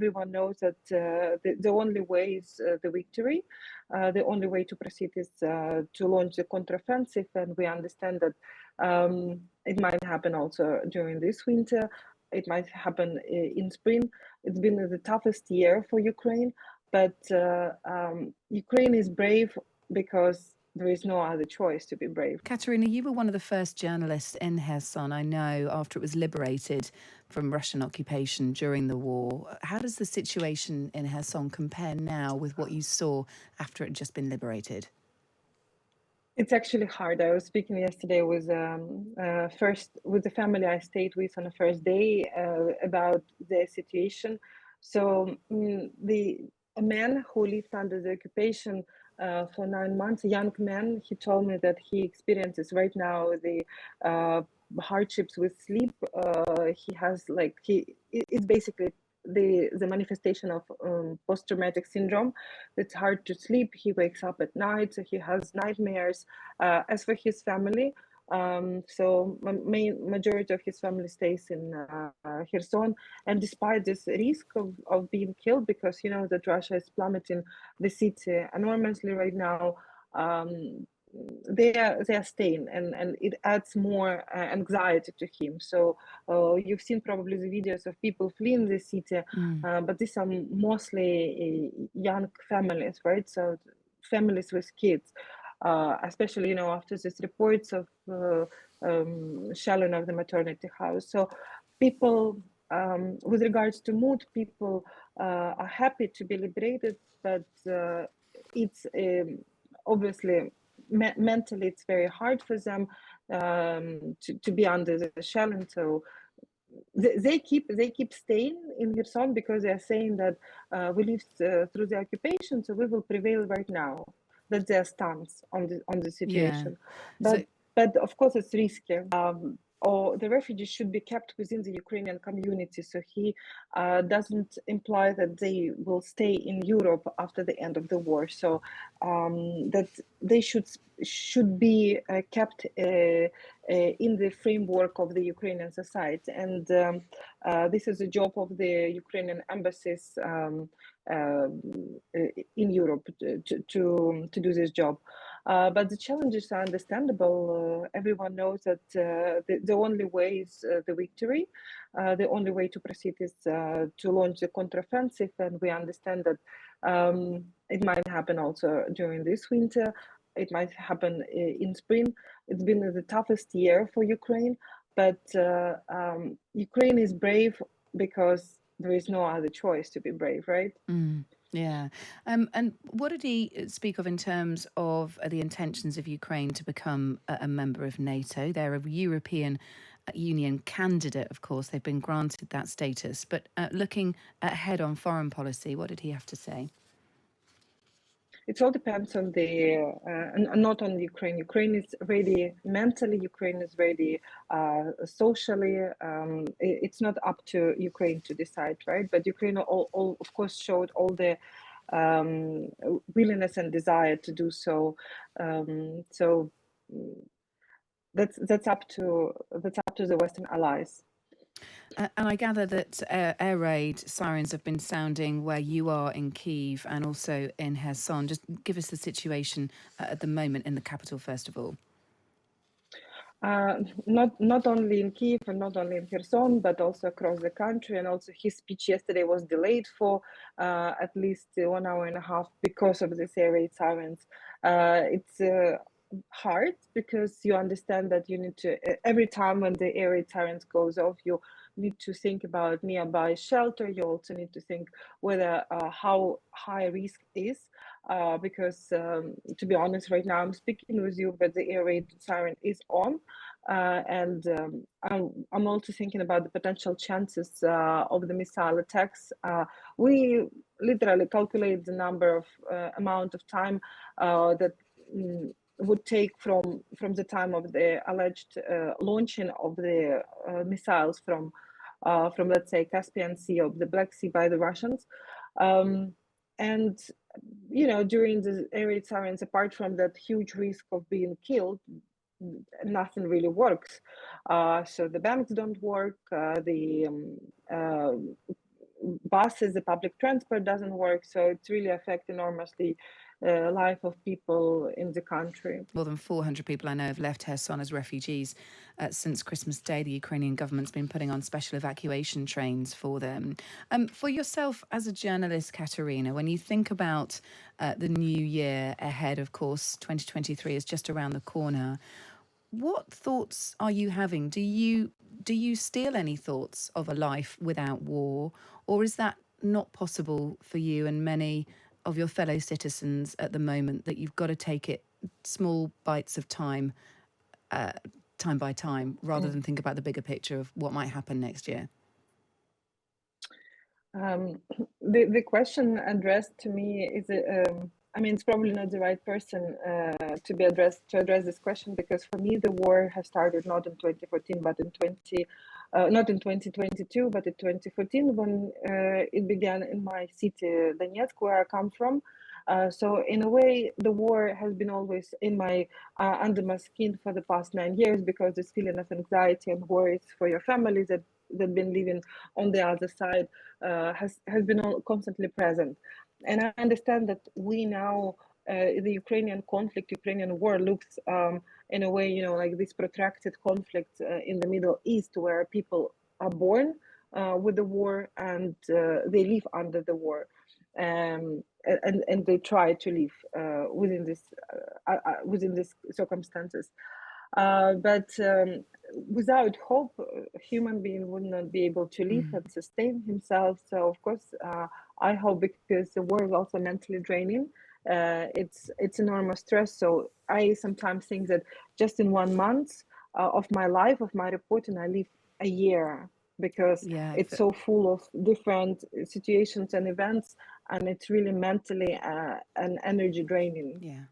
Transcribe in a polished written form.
everyone knows that the only way is the victory. The only way to proceed is to launch the counteroffensive, and we understand that it might happen also during this winter. It might happen in spring. It's been the toughest year for Ukraine, but Ukraine is brave because there is no other choice to be brave. Kateryna, you were one of the first journalists in Kherson, I know, after it was liberated from Russian occupation during the war. How does the situation in Kherson compare now with what you saw after it had just been liberated? It's actually hard. I was speaking yesterday with with the family I stayed with on the first day about the situation. So a man who lived under the occupation for 9 months, a young man, he told me that he experiences right now the hardships with sleep. He has it's basically the manifestation of post-traumatic syndrome. It's hard to sleep. He wakes up at night, so he has nightmares. As for his family, so majority of his family stays in Kherson, and despite this risk of being killed, because you know that Russia is plummeting the city enormously right now, they are staying, and it adds more anxiety to him. So you've seen probably the videos of people fleeing the city, but these are mostly young families, right? So families with kids, especially after these reports of shelling of the maternity house. So people, with regards to mood, people are happy to be liberated, but it's obviously mentally it's very hard for them to be under the shell, and so they keep staying in Kherson because they are saying that we lived through the occupation, so we will prevail right now. That's their stance on the situation. Yeah. But of course it's risky. Or the refugees should be kept within the Ukrainian community. So he doesn't imply that they will stay in Europe after the end of the war. So that they should be kept in the framework of the Ukrainian society. And this is a job of the Ukrainian embassies in Europe to do this job. But the challenges are understandable. Everyone knows that the only way is the victory. The only way to proceed is to launch the counteroffensive, and we understand that it might happen also during this winter. It might happen in spring. It's been the toughest year for Ukraine, but Ukraine is brave because there is no other choice to be brave, right? Yeah. And what did he speak of in terms of the intentions of Ukraine to become a member of NATO? They're a European Union candidate, of course. They've been granted that status. But looking ahead on foreign policy, what did he have to say? It all depends on not on Ukraine. Ukraine is ready mentally. Ukraine is ready socially. It's not up to Ukraine to decide, right? But Ukraine, all of course, showed all the willingness and desire to do so. So that's up to the Western allies. And I gather that air raid sirens have been sounding where you are in Kyiv and also in Kherson. Just give us the situation at the moment in the capital, first of all. Not only in Kyiv and not only in Kherson, but also across the country. And also his speech yesterday was delayed for at least 1 hour and a half because of this air raid sirens. It's hard because you understand that you need to, every time when the air raid sirens goes off, you need to think about nearby shelter. You also need to think whether how high risk is, because to be honest, right now I'm speaking with you, but the air raid siren is on, and I'm also thinking about the potential chances of the missile attacks. We literally calculate the number of amount of time that would take from the time of the alleged launching of the missiles from let's say Caspian Sea or the Black Sea by the Russians, and during the air raid sirens, apart from that huge risk of being killed, nothing really works. So the banks don't work. buses, the public transport doesn't work. So it's really affect enormously life of people in the country. More than 400 people I know have left Kherson as refugees since Christmas Day. The Ukrainian government's been putting on special evacuation trains for them. For yourself as a journalist, Kateryna, when you think about the new year ahead, of course, 2023 is just around the corner. What thoughts are you having? Do you steal any thoughts of a life without war, or is that not possible for you and many of your fellow citizens at the moment, that you've got to take it small bites of time, time by time, rather than think about the bigger picture of what might happen next year? The question addressed to me is, I mean, it's probably not the right person to address this question, because for me the war has started not in 2014, but not in 2022, but in 2014, when it began in my city Donetsk, where I come from. So in a way, the war has been always in my under my skin for the past 9 years, because this feeling of anxiety and worries for your family that been living on the other side has been constantly present. And I understand that we now, the Ukrainian conflict, Ukrainian war looks in a way, like this protracted conflict in the Middle East, where people are born with the war, and they live under the war. And they try to live within these circumstances. But without hope, a human being would not be able to live and sustain himself. So of course, I hope, because the war is also mentally draining. It's enormous stress. So I sometimes think that just in 1 month of my life, of my reporting, I live a year, because Yeah, it's so full of different situations and events, and it's really mentally and energy draining. yeah.